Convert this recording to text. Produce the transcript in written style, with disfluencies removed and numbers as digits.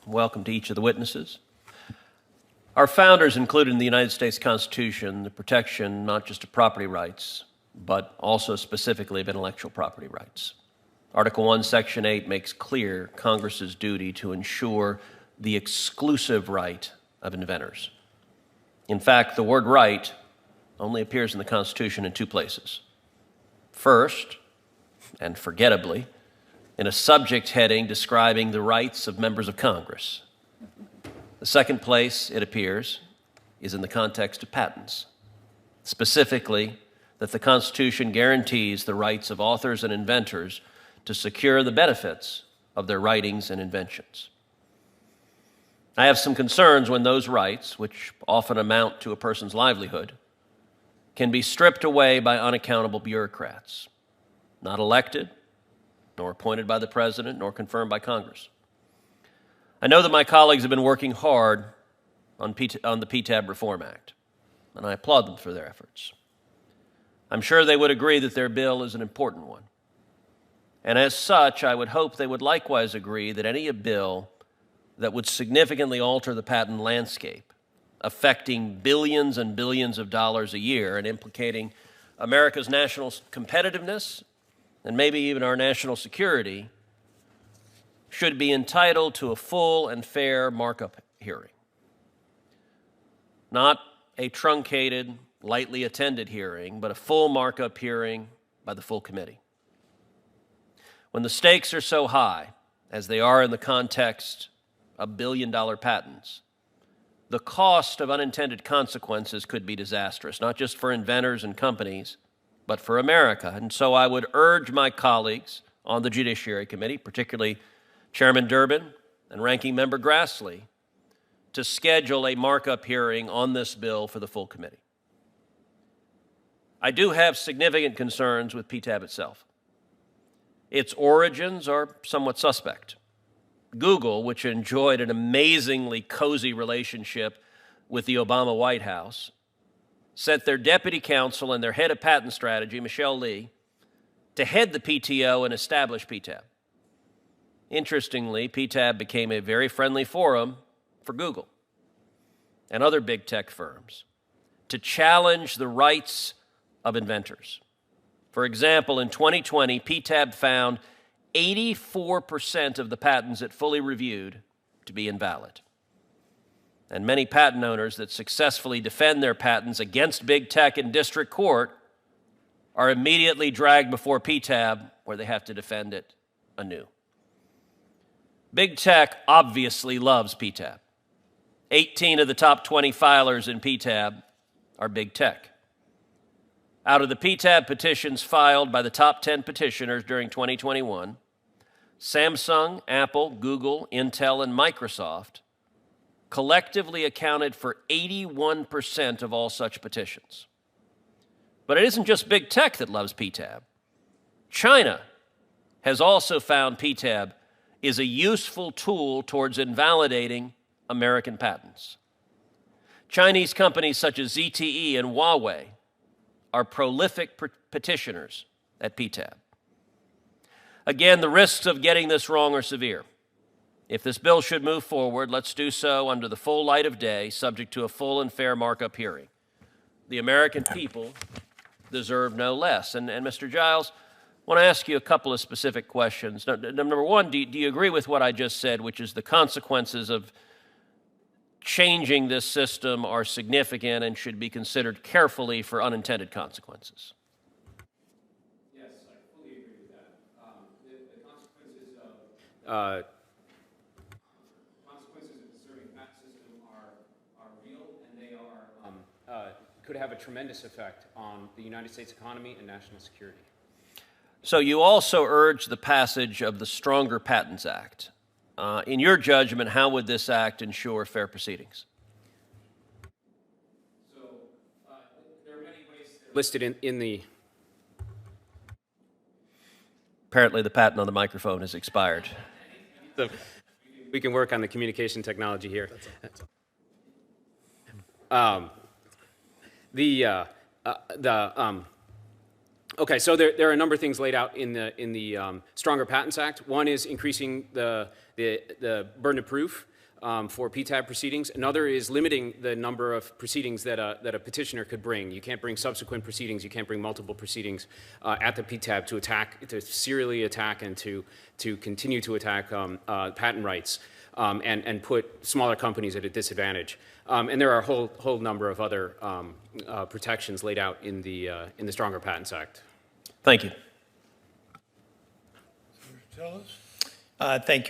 Welcome to each of the witnesses. Our founders included in the United States Constitution the protection not just of property rights, but also specifically of intellectual property rights. Article 1, Section 8 makes clear Congress's duty to ensure the exclusive right of inventors. In fact, the word right only appears in the Constitution in two places. First, and forgettably, in a subject heading describing the rights of members of Congress. The second place it appears is in the context of patents, specifically that the Constitution guarantees the rights of authors and inventors to secure the benefits of their writings and inventions. I have some concerns when those rights, which often amount to a person's livelihood, can be stripped away by unaccountable bureaucrats, not elected, nor appointed by the President, nor confirmed by Congress. I know that my colleagues have been working hard on the PTAB Reform Act, and I applaud them for their efforts. I'm sure they would agree that their bill is an important one. And as such, I would hope they would likewise agree that any bill that would significantly alter the patent landscape, affecting billions and billions of dollars a year and implicating America's national competitiveness and maybe even our national security, should be entitled to a full and fair markup hearing. Not a truncated, lightly attended hearing, but a full markup hearing by the full committee. When the stakes are so high, as they are in the context of billion-dollar patents, the cost of unintended consequences could be disastrous, not just for inventors and companies, but for America. And so I would urge my colleagues on the Judiciary Committee, particularly Chairman Durbin and Ranking Member Grassley, to schedule a markup hearing on this bill for the full committee. I do have significant concerns with PTAB itself. Its origins are somewhat suspect. Google, which enjoyed an amazingly cozy relationship with the Obama White House, sent their deputy counsel and their head of patent strategy, Michelle Lee, to head the PTO and establish PTAB. Interestingly, PTAB became a very friendly forum for Google and other big tech firms to challenge the rights of inventors. For example, in 2020, PTAB found 84% of the patents it fully reviewed to be invalid. And many patent owners that successfully defend their patents against big tech in district court are immediately dragged before PTAB, where they have to defend it anew. Big tech obviously loves PTAB. 18 of the top 20 filers in PTAB are big tech. Out of the PTAB petitions filed by the top 10 petitioners during 2021, Samsung, Apple, Google, Intel, and Microsoft collectively accounted for 81% of all such petitions. But it isn't just big tech that loves PTAB. China has also found PTAB is a useful tool towards invalidating American patents. Chinese companies such as ZTE and Huawei are prolific petitioners at PTAB. Again, the risks of getting this wrong are severe. If this bill should move forward, let's do so under the full light of day, subject to a full and fair markup hearing. The American people deserve no less. And Mr. Giles, I want to ask you a couple of specific questions. Number one, do you agree with what I just said, which is the consequences of changing this system are significant and should be considered carefully for unintended consequences? Yes, I fully agree with that. The consequences of the serving patent system are real, and they could have a tremendous effect on the United States economy and national security. So you also urge the passage of the Stronger Patents Act. In your judgment, how would this act ensure fair proceedings? So there are many ways listed in the... Apparently the patent on the microphone has expired. So we can work on the communication technology here. Okay, so there are a number of things laid out in the Stronger Patents Act. One is increasing the burden of proof for PTAB proceedings. Another is limiting the number of proceedings that a petitioner could bring. You can't bring subsequent proceedings. You can't bring multiple proceedings at the PTAB to serially attack and to continue to attack patent rights and put smaller companies at a disadvantage. And there are a whole number of other protections laid out in the Stronger Patents Act. Thank you. Thank you.